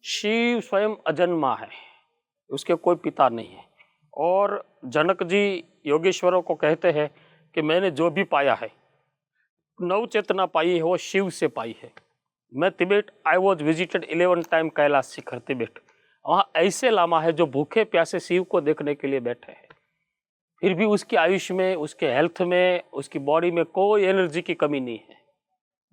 शिव स्वयं अजन्मा है, उसके कोई पिता नहीं है। और जनक जी योगेश्वरों को कहते हैं कि मैंने जो भी पाया है, नव चेतना पाई है, वो शिव से पाई है। मैं Tibet I was visited 11 time Kailash शिखर तिब्बत। वहाँ ऐसे लामा है जो भूखे प्यासे शिव को देखने के लिए बैठे हैं, फिर भी उसकी आयुष में, उसके हेल्थ में, उसकी बॉडी में कोई एनर्जी की कमी नहीं है।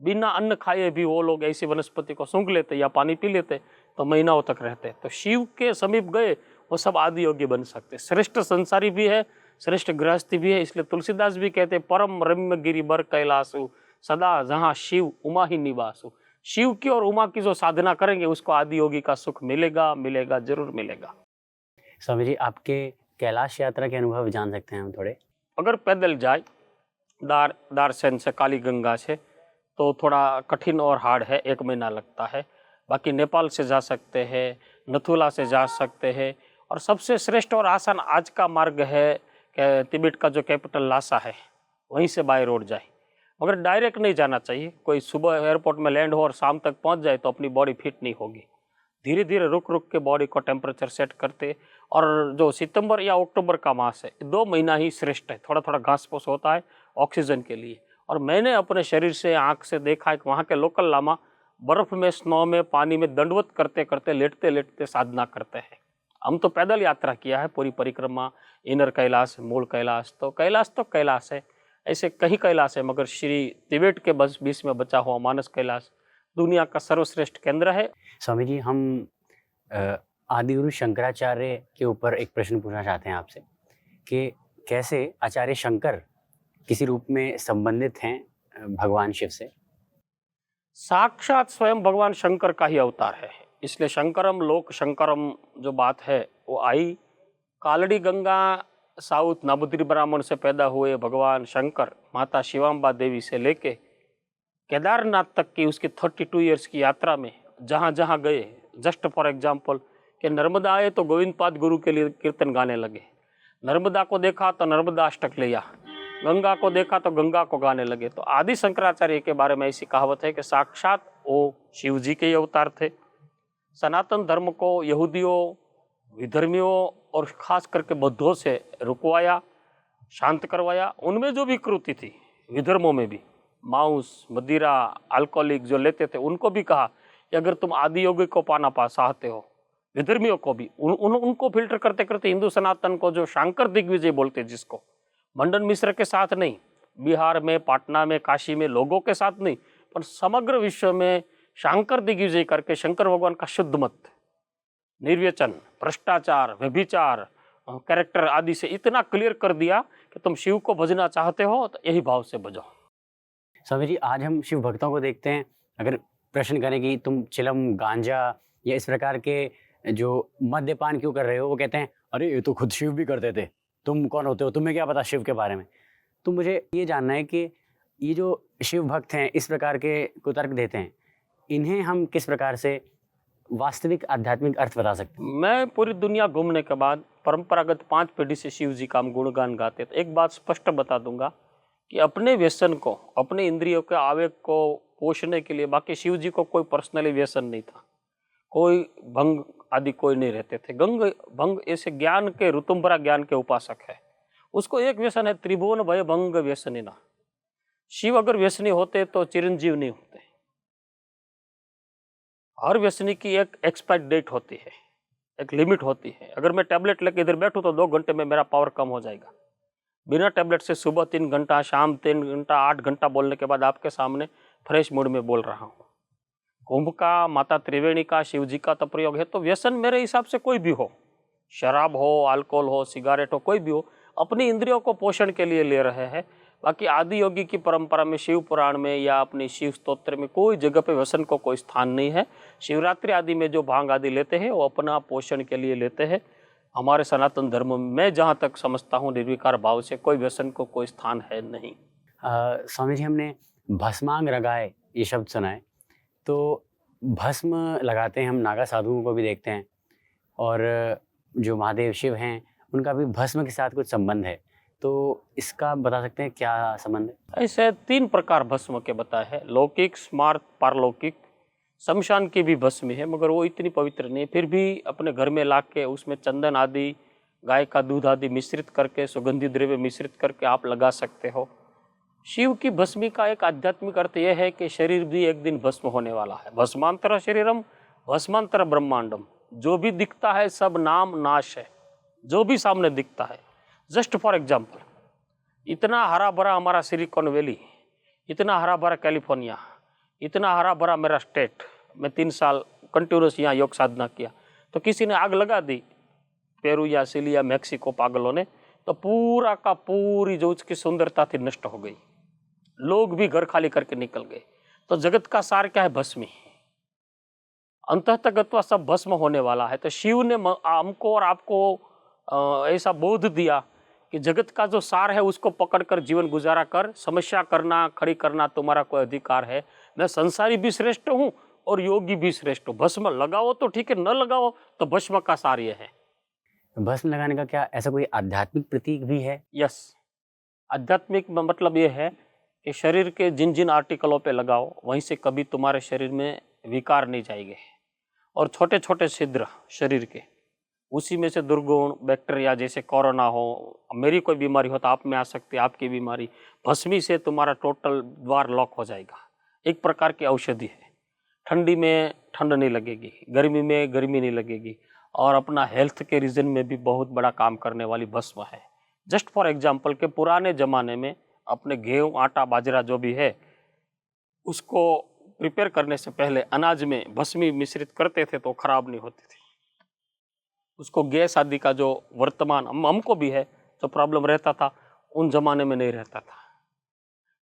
बिना अन्न खाए भी वो लोग ऐसी वनस्पति को सूंघ लेते या पानी पी लेते तो महीनों तक रहते। तो शिव के समीप गए वो सब आदि योगी बन सकते। श्रेष्ठ संसारी भी है, श्रेष्ठ गृहस्थी भी है। इसलिए तुलसीदास भी कहते परम रम्य गिरि बर कैलासु, सदा जहाँ शिव उमा ही निवासु। शिव की और उमा की जो साधना करेंगे उसको आदि योगी का सुख मिलेगा, मिलेगा, जरूर मिलेगा। स्वामी जी, आपके कैलाश यात्रा के अनुभव जान सकते हैं हम थोड़े? अगर पैदल जाए दारसेन से, काली गंगा से, तो थोड़ा कठिन और हार्ड है, 1 महीना लगता है। बाकी नेपाल से जा सकते हैं, नथुला से जा सकते हैं, और सबसे श्रेष्ठ और आसान आज का मार्ग है कि तिब्बत का जो कैपिटल लासा है वहीं से बाय रोड जाए। मगर डायरेक्ट नहीं जाना चाहिए। कोई सुबह एयरपोर्ट में लैंड हो और शाम तक पहुंच जाए तो अपनी बॉडी फिट नहीं होगी। धीरे धीरे रुक रुक के बॉडी को टेम्परेचर सेट करते। और जो सितंबर या अक्टूबर का मास है, 2 महीना ही श्रेष्ठ है। थोड़ा थोड़ा घास फूस होता है ऑक्सीजन के लिए। और मैंने अपने शरीर से, आँख से देखा है कि वहाँ के लोकल लामा बर्फ़ में, स्नो में, पानी में दंडवत करते करते, लेटते लेटते साधना करते हैं। हम तो पैदल यात्रा किया है पूरी परिक्रमा, इनर कैलाश, मूल कैलाश। तो कैलाश है, ऐसे कई कैलाश है, मगर श्री तिब्बत के बस बीच में बचा हुआ मानस कैलाश दुनिया का सर्वश्रेष्ठ केंद्र है। स्वामी जी, हम आदिगुरु शंकराचार्य के ऊपर एक प्रश्न पूछना चाहते हैं आपसे कि कैसे आचार्य शंकर किसी रूप में संबंधित हैं भगवान शिव से? साक्षात स्वयं भगवान शंकर का ही अवतार है। इसलिए शंकरम लोक शंकरम जो बात है वो आई। कालड़ी गंगा साउथ नाबुद्री ब्राह्मण से पैदा हुए भगवान शंकर माता शिवाम्बा देवी से लेके केदारनाथ तक की उसकी 32 ईयर्स की यात्रा में जहाँ जहाँ गए, जस्ट फॉर एग्जाम्पल कि नर्मदा आए तो गोविंदपाद गुरु के लिए कीर्तन गाने लगे, नर्मदा को देखा तो नर्मदा अष्टक लिया, गंगा को देखा तो गंगा को गाने लगे। तो आदि शंकराचार्य के बारे में ऐसी कहावत है कि साक्षात वो शिव जी के ही अवतार थे। सनातन धर्म को यहूदियों, विधर्मियों और खास करके बौद्धों से रुकवाया, शांत करवाया। उनमें जो भी कृति थी, विधर्मों में भी मांस, मदिरा, अल्कोहलिक जो लेते थे, उनको भी कहा कि अगर तुम आदि योगी को पाना चाहते हो, विधर्मियों को भी उनको फिल्टर करते करते हिंदू सनातन को जो शंकर दिग्विजय बोलते, जिसको मंडन मिश्र के साथ नहीं, बिहार में, पाटना में, काशी में लोगों के साथ नहीं, पर समग्र विश्व में शंकर दिग्विजय करके शंकर भगवान का शुद्ध मत, निर्व्यचन, भ्रष्टाचार, व्यभिचार, कैरेक्टर आदि से इतना क्लियर कर दिया कि तुम शिव को भजना चाहते हो तो यही भाव से भजो। स्वामी जी, आज हम शिव भक्तों को देखते हैं, अगर प्रश्न करें कि तुम चिलम, गांजा या इस प्रकार के जो मद्यपान क्यों कर रहे हो, वो कहते हैं अरे ये तो खुद शिव भी करते थे, तुम कौन होते हो, तुम्हें क्या पता शिव के बारे में। तो मुझे ये जानना है कि ये जो शिव भक्त हैं इस प्रकार के कुतर्क देते हैं, इन्हें हम किस प्रकार से वास्तविक आध्यात्मिक अर्थ बता सकते हैं? मैं पूरी दुनिया घूमने के बाद परंपरागत 5 पीढ़ी से शिव जी का हम गुणगान गाते। तो एक बात स्पष्ट बता दूंगा कि अपने व्यसन को, अपने इंद्रियों के आवेग को पोषने के लिए, बाकी शिव जी को कोई पर्सनली व्यसन नहीं था। कोई भंग आदि कोई नहीं रहते थे। भंग ऐसे ज्ञान के, ऋतुम्भरा ज्ञान के उपासक है। उसको एक व्यसन है, त्रिभुवन भय भंग व्यसनिना। शिव अगर व्यसनी होते तो चिरंजीव नहीं होते। हर व्यसनी की एक एक्सपायर डेट होती है, एक लिमिट होती है। अगर मैं टैबलेट लेके इधर बैठूं तो 2 घंटे में मेरा पावर कम हो जाएगा। बिना टैबलेट से सुबह 3 घंटा, शाम 3 घंटा, 8 घंटा बोलने के बाद आपके सामने फ्रेश मूड में बोल रहा हूँ। कुंभ का, माता त्रिवेणी का, शिव जी का तो प्रयोग है। तो व्यसन मेरे हिसाब से कोई भी हो, शराब हो, अल्कोहल हो, सिगारेट हो, कोई भी हो, अपनी इंद्रियों को पोषण के लिए ले रहे हैं। बाकी आदि योगी की परंपरा में, शिव पुराण में या अपनी शिव स्तोत्र में कोई जगह पे व्यसन को कोई स्थान नहीं है। शिवरात्रि आदि में जो भांग आदि लेते हैं वो अपना पोषण के लिए लेते हैं। हमारे सनातन धर्म में मैं जहाँ तक समझता हूँ, निर्विकार भाव से कोई व्यसन को कोई स्थान है नहीं। स्वामी जी, हमने भस्मांग लगाए ये शब्द सुना है। तो भस्म लगाते हैं हम, नागा साधुओं को भी देखते हैं, और जो महादेव शिव हैं उनका भी भस्म के साथ कुछ संबंध है। तो इसका बता सकते हैं क्या संबंध है? ऐसे 3 प्रकार भस्म के बताए हैं, लौकिक, स्मार्त, पारलौकिक। शमशान की भी भस्मी है, मगर वो इतनी पवित्र नहीं है। फिर भी अपने घर में ला के उसमें चंदन आदि, गाय का दूध आदि मिश्रित करके, सुगंधित द्रव्य मिश्रित करके आप लगा सकते हो। शिव की भस्मी का एक आध्यात्मिक अर्थ यह है कि शरीर भी एक दिन भस्म होने वाला है। भस्मांतर शरीरम भस्मांतर ब्रह्मांडम। जो भी दिखता है सब नाम नाश है, जो भी सामने दिखता है। जस्ट फॉर एग्जाम्पल, इतना हरा भरा हमारा सिलिकॉन वैली, इतना हरा भरा कैलिफोर्निया, इतना हरा भरा मेरा स्टेट, मैं 3 साल कंटिन्यूस यहाँ योग साधना किया, तो किसी ने आग लगा दी, पेरू या चिली या मैक्सिको पागलों ने, तो पूरा का पूरी जो उसकी सुंदरता थी नष्ट हो गई। लोग भी घर खाली करके निकल गए। तो जगत का सार क्या है? भस्मी। अंततगत्वा सब भस्म होने वाला है। तो शिव ने हमको और आपको ऐसा बोध दिया कि जगत का जो सार है उसको पकड़कर जीवन गुजारा कर। समस्या करना, खड़ी करना तुम्हारा कोई अधिकार है। मैं संसारी भी श्रेष्ठ हूँ और योगी भी श्रेष्ठ हूँ। भस्म लगाओ तो ठीक है, न लगाओ तो भस्म का सार ये है। भस्म लगाने का क्या ऐसा कोई आध्यात्मिक प्रतीक भी है? यस, आध्यात्मिक मतलब ये है कि शरीर के जिन जिन आर्टिकलों पे लगाओ वहीं से कभी तुम्हारे शरीर में विकार नहीं जाएंगे। और छोटे छोटे छिद्र शरीर के, उसी में से दुर्गुण बैक्टीरिया, जैसे कोरोना हो, मेरी कोई बीमारी हो तो आप में आ सकती है, आपकी बीमारी, भस्मी से तुम्हारा टोटल द्वार लॉक हो जाएगा। एक प्रकार की औषधि है। ठंडी में ठंड नहीं लगेगी, गर्मी में गर्मी नहीं लगेगी, और अपना हेल्थ के रीजन में भी बहुत बड़ा काम करने वाली भस्म है। जस्ट फॉर एग्जाम्पल के पुराने ज़माने में अपने गेहूँ, आटा, बाजरा जो भी है उसको प्रिपेयर करने से पहले अनाज में भस्मी मिश्रित करते थे तो खराब नहीं होती थी। उसको गैस आदि का जो वर्तमान हमको भी है जो प्रॉब्लम रहता था, उन जमाने में नहीं रहता था,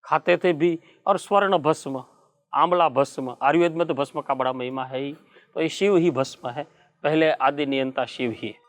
खाते थे भी। और स्वर्ण भस्म, आंवला भस्म, आयुर्वेद में तो भस्म का बड़ा महिमा है ही। तो ये शिव ही भस्म है, पहले आदि नियंता शिव ही है।